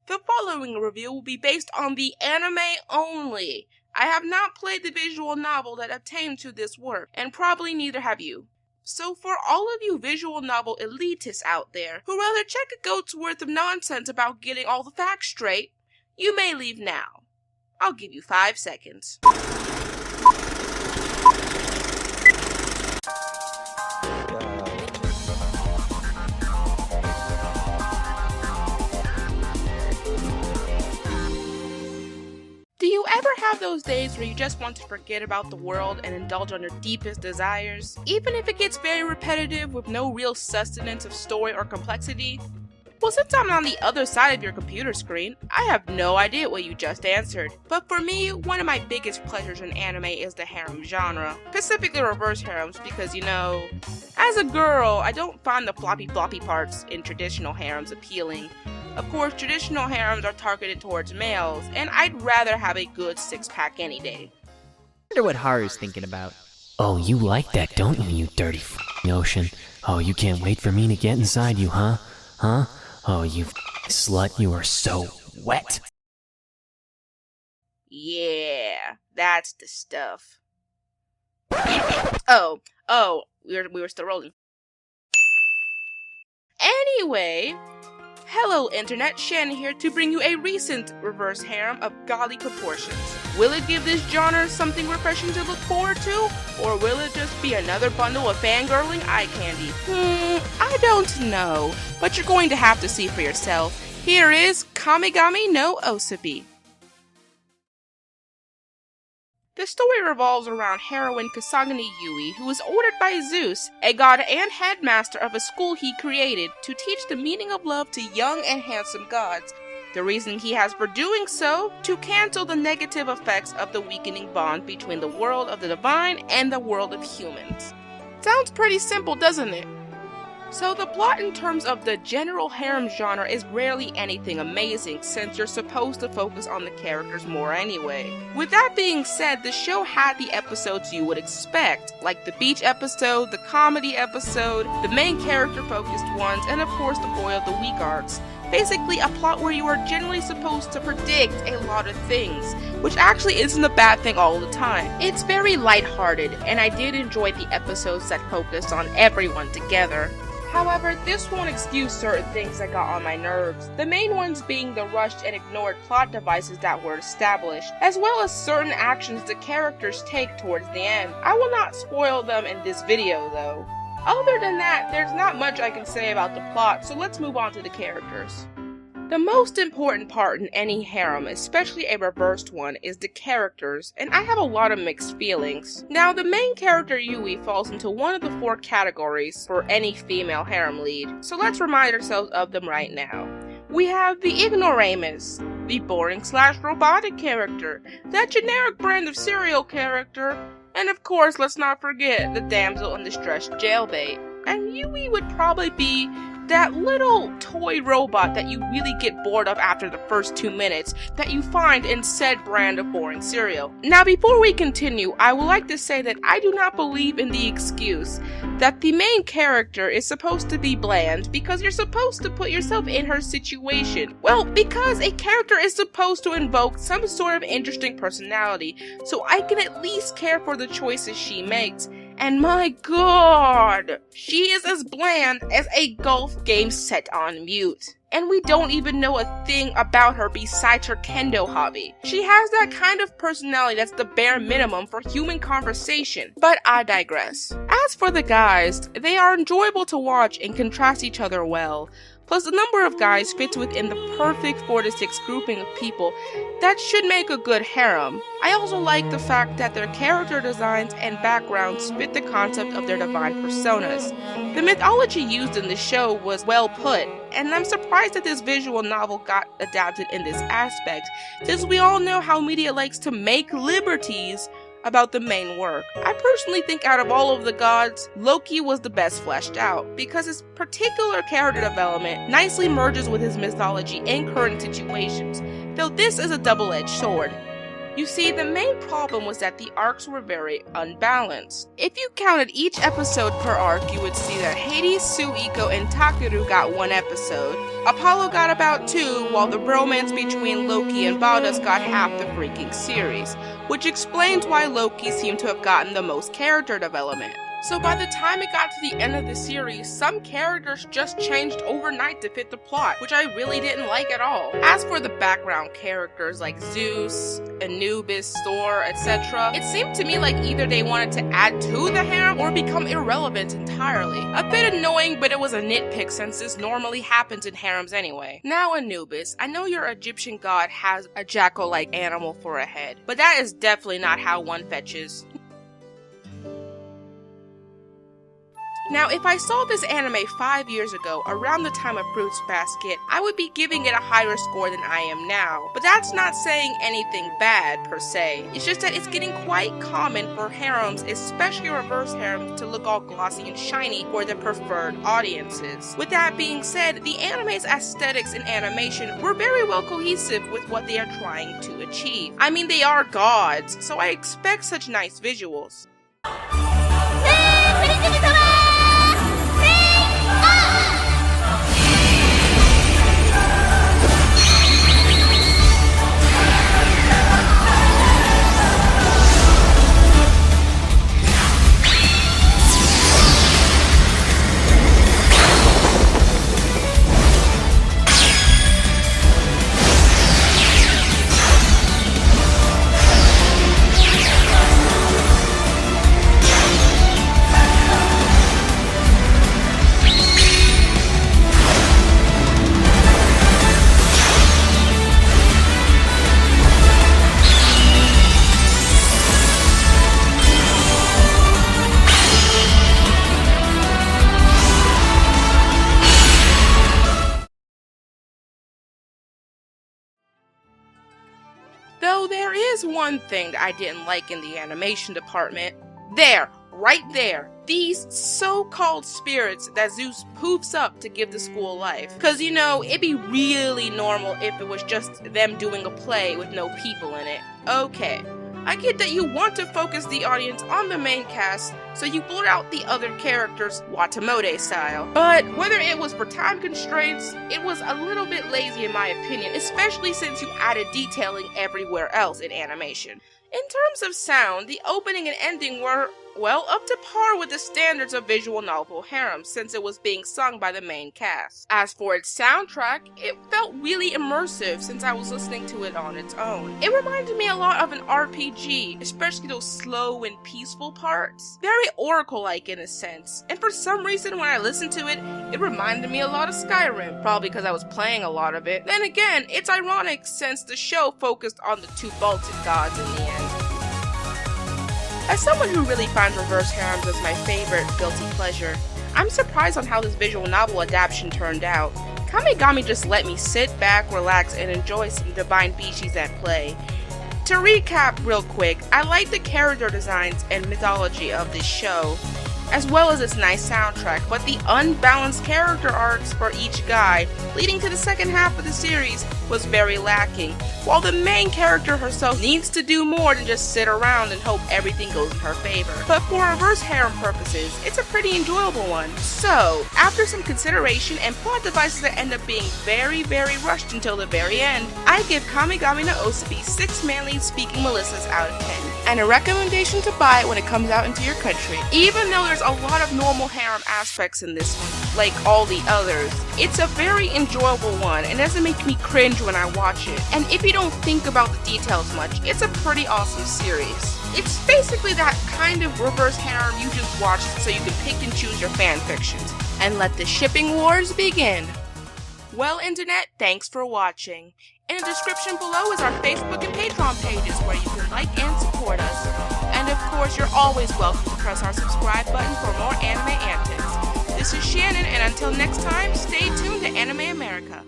The following review will be based on the anime only. I have not played the visual novel that obtained to this work, and probably neither have you. So for all of you visual novel elitists out there who rather check a goat's worth of nonsense about getting all the facts straight, you may leave now. I'll give you 5 seconds. Do you ever have those days where you just want to forget about the world and indulge on your deepest desires, even if it gets very repetitive with no real sustenance of story or complexity? Well, since I'm on the other side of your computer screen, I have no idea what you just answered. But for me, one of my biggest pleasures in anime is the harem genre, specifically reverse harems because, as a girl, I don't find the floppy parts in traditional harems appealing. Of course, traditional harems are targeted towards males, and I'd rather have a good six-pack any day. I wonder what Haru's thinking about. Oh, you like that, don't you, you dirty f***ing ocean? Oh, you can't wait for me to get inside you, huh? Huh? Oh, you slut, you are so wet. Yeah, that's the stuff. We were still rolling. Anyway, hello internet, Shannon here to bring you a recent reverse harem of godly proportions. Will it give this genre something refreshing to look forward to? Or will it just be another bundle of fangirling eye candy? I don't know, but you're going to have to see for yourself. Here is Kamigami no Asobi. The story revolves around heroine Kasagani Yui, who is ordered by Zeus, a god and headmaster of a school he created, to teach the meaning of love to young and handsome gods. The reason he has for doing so, to cancel the negative effects of the weakening bond between the world of the divine and the world of humans. Sounds pretty simple, doesn't it? So the plot in terms of the general harem genre is rarely anything amazing, since you're supposed to focus on the characters more anyway. With that being said, the show had the episodes you would expect, like the beach episode, the comedy episode, the main character focused ones, and of course the boy of the week arcs. Basically a plot where you are generally supposed to predict a lot of things, which actually isn't a bad thing all the time. It's very lighthearted, and I did enjoy the episodes that focused on everyone together. However, this won't excuse certain things that got on my nerves, the main ones being the rushed and ignored plot devices that were established, as well as certain actions the characters take towards the end. I will not spoil them in this video though. Other than that, there's not much I can say about the plot, so let's move on to the characters. The most important part in any harem, especially a reversed one, is the characters, and I have a lot of mixed feelings. Now, the main character Yui falls into one of the 4 categories for any female harem lead, so let's remind ourselves of them right now. We have the ignoramus, the boring/robotic character, that generic brand of serial character, and of course, let's not forget the damsel in distress jailbait. And Yui would probably be that little toy robot that you really get bored of after the first 2 minutes that you find in said brand of boring cereal. Now before we continue, I would like to say that I do not believe in the excuse that the main character is supposed to be bland because you're supposed to put yourself in her situation. Well, because a character is supposed to invoke some sort of interesting personality, so I can at least care for the choices she makes. And my god, she is as bland as a golf game set on mute. And we don't even know a thing about her besides her kendo hobby. She has that kind of personality that's the bare minimum for human conversation, but I digress. As for the guys, they are enjoyable to watch and contrast each other well. Plus, the number of guys fits within the perfect 4 to 6 grouping of people that should make a good harem. I also like the fact that their character designs and backgrounds fit the concept of their divine personas. The mythology used in the show was well put, and I'm surprised that this visual novel got adapted in this aspect, since we all know how media likes to make liberties about the main work. I personally think out of all of the gods, Loki was the best fleshed out, because his particular character development nicely merges with his mythology and current situations, though this is a double-edged sword. You see, the main problem was that the arcs were very unbalanced. If you counted each episode per arc, you would see that Hades, Suiko, and Takeru got 1 episode, Apollo got about 2, while the romance between Loki and Baldas got half the freaking series, which explains why Loki seemed to have gotten the most character development. So by the time it got to the end of the series, some characters just changed overnight to fit the plot, which I really didn't like at all. As for the background characters like Zeus, Anubis, Thor, etc., it seemed to me like either they wanted to add to the harem or become irrelevant entirely. A bit annoying, but it was a nitpick since this normally happens in harems anyway. Now Anubis, I know your Egyptian god has a jackal-like animal for a head, but that is definitely not how one fetches. Now, if I saw this anime 5 years ago, around the time of Fruits Basket, I would be giving it a higher score than I am now. But that's not saying anything bad, per se. It's just that it's getting quite common for harems, especially reverse harems, to look all glossy and shiny for the preferred audiences. With that being said, the anime's aesthetics and animation were very well cohesive with what they are trying to achieve. I mean, they are gods, so I expect such nice visuals. Though there is one thing that I didn't like in the animation department. There, right there, these so-called spirits that Zeus poofs up to give the school life. Cause you know, it'd be really normal if it was just them doing a play with no people in it. Okay, I get that you want to focus the audience on the main cast, so you blur out the other characters Watamote style. But whether it was for time constraints, it was a little bit lazy in my opinion, especially since you added detailing everywhere else in animation. In terms of sound, the opening and ending were, well, up to par with the standards of visual novel harems since it was being sung by the main cast. As for its soundtrack, it felt really immersive since I was listening to it on its own. It reminded me a lot of an RPG, especially those slow and peaceful parts. Very Oracle-like in a sense, and for some reason when I listened to it, it reminded me a lot of Skyrim, probably because I was playing a lot of it. Then again, it's ironic since the show focused on the 2 Baltic gods in the end. As someone who really finds reverse harems as my favorite guilty pleasure, I'm surprised on how this visual novel adaptation turned out. Kamigami just let me sit back, relax, and enjoy some divine beasties at play. To recap real quick, I like the character designs and mythology of this show, as well as its nice soundtrack, but the unbalanced character arcs for each guy, leading to the second half of the series, was very lacking, while the main character herself needs to do more than just sit around and hope everything goes in her favor. But for reverse harem purposes, it's a pretty enjoyable one. So, after some consideration and plot devices that end up being very rushed until the very end, I give Kamigami no Asobi 6 manly speaking Melissas out of 10, and a recommendation to buy it when it comes out into your country. Even though there's a lot of normal harem aspects in this one, like all the others, it's a very enjoyable one and doesn't make me cringe when I watch it. And if you don't think about the details much, it's a pretty awesome series. It's basically that kind of reverse harem you just watch so you can pick and choose your fan fictions. And let the shipping wars begin. Well, internet, thanks for watching. In the description below is our Facebook and Patreon pages where you can like and support us. And of course, you're always welcome to press our subscribe button for more anime antics. This is Shannon, and until next time, stay tuned to Anime America.